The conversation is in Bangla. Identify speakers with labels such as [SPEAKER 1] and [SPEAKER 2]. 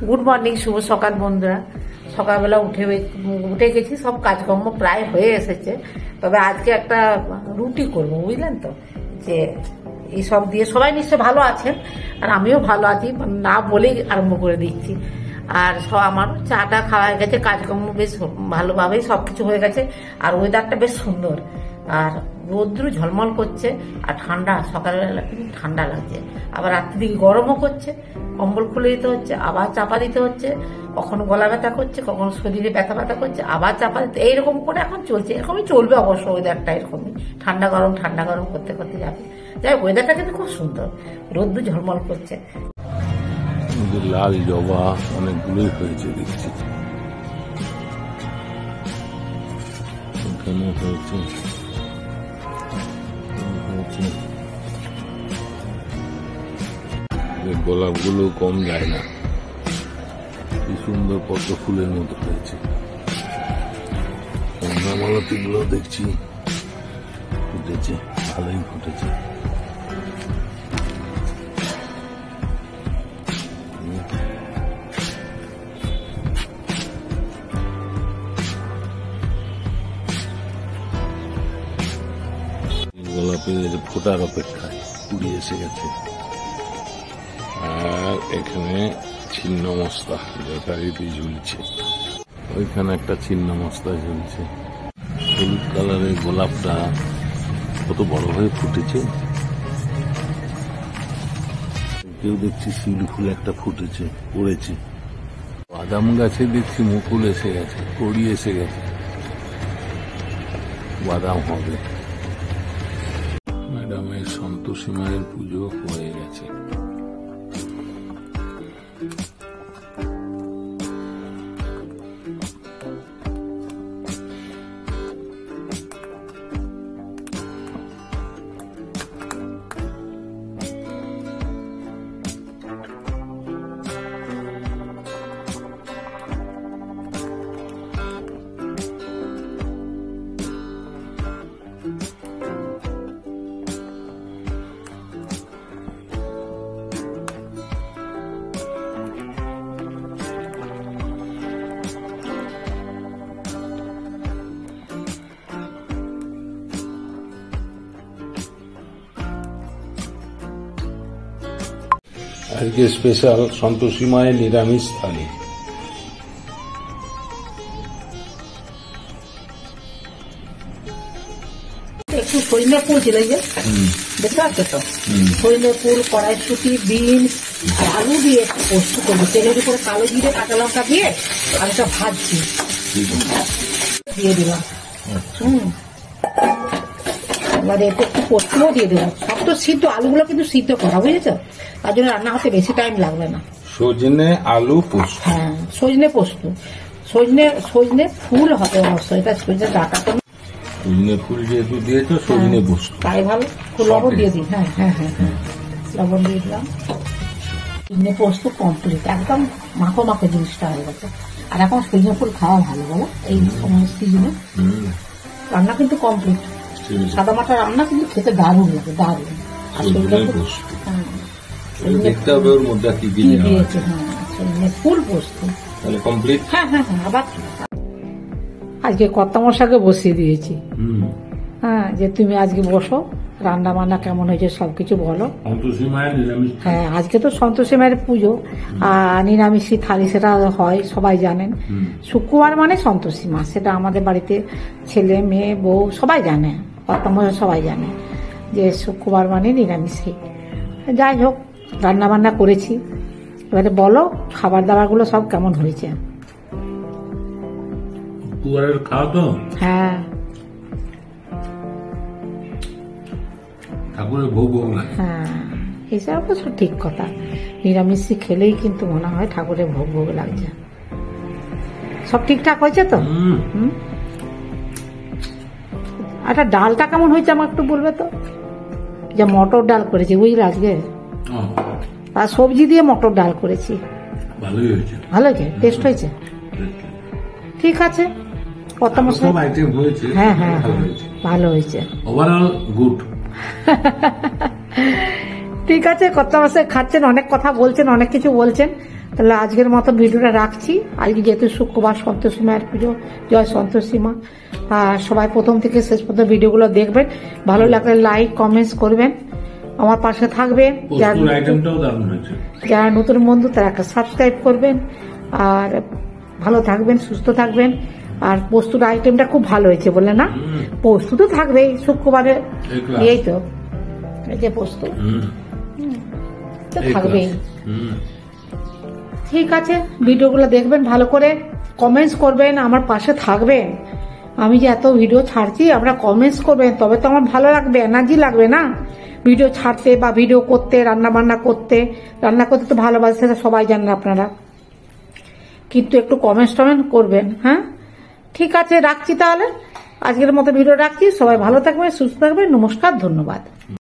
[SPEAKER 1] গুড মর্নিং, শুভ সকাল বন্ধুরা। সকালবেলা উঠে গেছি, সব কাজকর্ম প্রায় হয়ে এসেছে। তবে আজকে একটা রুটি করবো, বুঝলেন তো, যে এইসব দিয়ে সবাই নিশ্চয় ভালো আছেন আর আমিও ভালো আছি, না বলেই আরম্ভ করে দিচ্ছি। আর আমার চাটা খাওয়া হয়ে গেছে, কাজকর্ম বেশ ভালোভাবেই সবকিছু হয়ে গেছে। আর ওয়েদারটা বেশ সুন্দর, আর রোদ্রু ঝলমল করছে, আর ঠান্ডা, সকালবেলা কিন্তু ঠান্ডা লাগছে। আবার রাত্রি দিকে গরমও করছে, কম্বল খুলে দিতে হচ্ছে, আবার চাপা দিতে হচ্ছে। কখনো গলা ব্যথা করছে, কখনো শরীরে ব্যথা ব্যথা করছে, আবার চাপা দিতে, এইরকম করে এখন চলছে। এরকমই চলবে অবশ্য, ওয়েদারটা এরকমই ঠান্ডা গরম করতে করতে যাবে। যাই ওয়েদারটা কিন্তু খুব সুন্দর, রোদ্রু ঝলমল করছে।
[SPEAKER 2] লাল জবা অনেকগুলোই হয়েছে দেখছি, এখানে হয়েছে গোলাপগুলো কম যায় না, কি সুন্দর পদ্ম ফুলের মতো হয়েছে। কমলামালতি গুলো দেখছি ফুটেছে, ভালোই ফুটেছে। গোলাপের ফোটার অপেক্ষায় কুড়ি এসে গেছে। আর এখানে ছিন্ন মস্তা যথারীতি ঝুলছে, ওইখানে একটা ছিন্ন মস্তা ঝুলছে। হলুদ কালারের গোলাপটা কত বড় হয়ে ফুটেছে। কেউ দেখছি শিউলি ফুল একটা ফুটেছে, পড়েছে। বাদাম গাছে দেখছি মুকুল এসে গেছে, কড়ি এসে গেছে, বাদাম হবে। ম্যাডামের সন্তোষী মায়ের পুজো হয়ে গেছে। আজকে স্পেশাল সন্তোষী মায়ের নিরামিষ থালি।
[SPEAKER 1] একটু সজনে ফুল ছিল, যে দেখতে পাচ্ছ তো, সজনে ফুল, কড়াইশুটি, বিনস আর আলু দিয়ে পোস্ত করবো। তেলের উপরে কালো জিরে, কাঁচা লঙ্কা দিয়ে আলুটা ভাজছি, দিয়ে দিলাম। এবারে একটু পোস্তও দিয়ে দেবো। সব তো সিদ্ধ, আলুগুলো কিন্তু সিদ্ধ করা, বুঝেছো, তার জন্য রান্না হতে বেশি টাইম লাগবে না।
[SPEAKER 2] সজনে আলু পোস্ত,
[SPEAKER 1] হ্যাঁ সজনে পোস্ত, সজনে ফুল হবে অবশ্যই, এটা সজনে ডাটাটা।
[SPEAKER 2] সজনে ফুল যেহেতু দিয়েছো, সজনে পোস্ত
[SPEAKER 1] তাই ভালো। লবণ দিয়ে দিই, হ্যাঁ হ্যাঁ হ্যাঁ হ্যাঁ, লবণ দিয়ে দিলাম। সজনে পোস্ত কমপ্লিট, একদম মাখো মাখো জিনিসটা হয়ে গেছে। আর এখন সজনে ফুল খাওয়া ভালো, বলো, এই সময় সিজনে। রান্না কিন্তু কমপ্লিট, সাদা মাটা রান্না কিন্তু খেতে দারুণ লাগে, দারুণ। আর
[SPEAKER 2] দেখতে হবে ওর মধ্যে কি দিয়েছে।
[SPEAKER 1] হ্যাঁ সজনে ফুল পোস্ত
[SPEAKER 2] তাহলে কমপ্লিট।
[SPEAKER 1] হ্যাঁ হ্যাঁ হ্যাঁ। আবার আজকে কর্তামশাকে বসিয়ে দিয়েছি, হ্যাঁ, যে তুমি আজকে বসো, রান্না বান্না কেমন হয়েছে সবকিছু বলো।
[SPEAKER 2] সন্তোষী মায়ের নিরামিষ,
[SPEAKER 1] হ্যাঁ আজকে তো সন্তোষী মায়ের পুজো, আর নিরামিষী থালি সেটা হয়, সবাই জানেন। শুক্রবার মানে সন্তোষী মা, সেটা আমাদের বাড়িতে ছেলে মেয়ে বউ সবাই জানে, কর্তামশা সবাই জানে যে শুক্রবার মানে নিরামিষী। যাই হোক, রান্না বান্না করেছি, এবারে বলো খাবার দাবার গুলো সব কেমন হয়েছে।
[SPEAKER 2] খাওয়া তো,
[SPEAKER 1] হ্যাঁ
[SPEAKER 2] ঠাকুরের ভোগ ভোগ না,
[SPEAKER 1] হ্যাঁ এসব অবশ্য ঠিক কথা। নিরামিষী খেলেই কিন্তু মনে হয় ঠাকুরের ভোগ ভোগ লাগছে। সব ঠিকঠাক হয়েছে তো? আচ্ছা ডালটা কেমন হয়েছে আমার একটু বলবে তো? যে মটর ডাল করেছি, বুঝলে, আজকে আর সবজি দিয়ে মটর ডাল করেছি।
[SPEAKER 2] ভালোই হয়েছে,
[SPEAKER 1] ভালো হয়েছে, টেস্ট হয়েছে, ঠিক আছে। কত মশলা
[SPEAKER 2] হয়েছে,
[SPEAKER 1] হ্যাঁ হ্যাঁ ভালো হয়েছে,
[SPEAKER 2] ওভারঅল গুড।
[SPEAKER 1] ঠিক আছে, কত মাসে খাচ্ছেন, অনেক কথা বলছেন, অনেক কিছু বলছেন। তাহলে আজকের মতো ভিডিওটা রাখছি। আজকে যেহেতু শুক্রবার, সন্তোষী মায়ের পুজো, জয় সন্তোষী মা। আর সবাই প্রথম থেকে শেষ পর্যন্ত ভিডিওগুলো দেখবেন, ভালো লাগলে লাইক কমেন্টস করবেন, আমার পাশে থাকবেন। যারা নতুন বন্ধু তারা একটা সাবস্ক্রাইব করবেন, আর ভালো থাকবেন, সুস্থ থাকবেন। আর পোস্তুর আইটেমটা খুব ভালো হয়েছে বলে না, পোস্ত তো থাকবেই শুক্রবারে, এই তো এই যে পোস্ত তো থাকবেই। ঠিক আছে, ভিডিওগুলো দেখবেন, ভালো করে কমেন্টস করবেন, আমার পাশে থাকবেন। আমি যে এত ভিডিও ছাড়ছি, আপনারা কমেন্টস করবেন, তবে তো আমার ভালো লাগবে, এনার্জি লাগবে না ভিডিও ছাড়তে বা ভিডিও করতে, রান্না বান্না করতে। রান্না করতে তো ভালোবাসে, সেটা সবাই জানেন আপনারা, কিন্তু একটু কমেন্টস টমেন্ট করবেন। হ্যাঁ, ঠিক আছে, রাখছি তাহলে। আজকের মতো ভিডিও রাখছি। সবাই ভালো থাকবেন, সুস্থ থাকবেন। নমস্কার, ধন্যবাদ।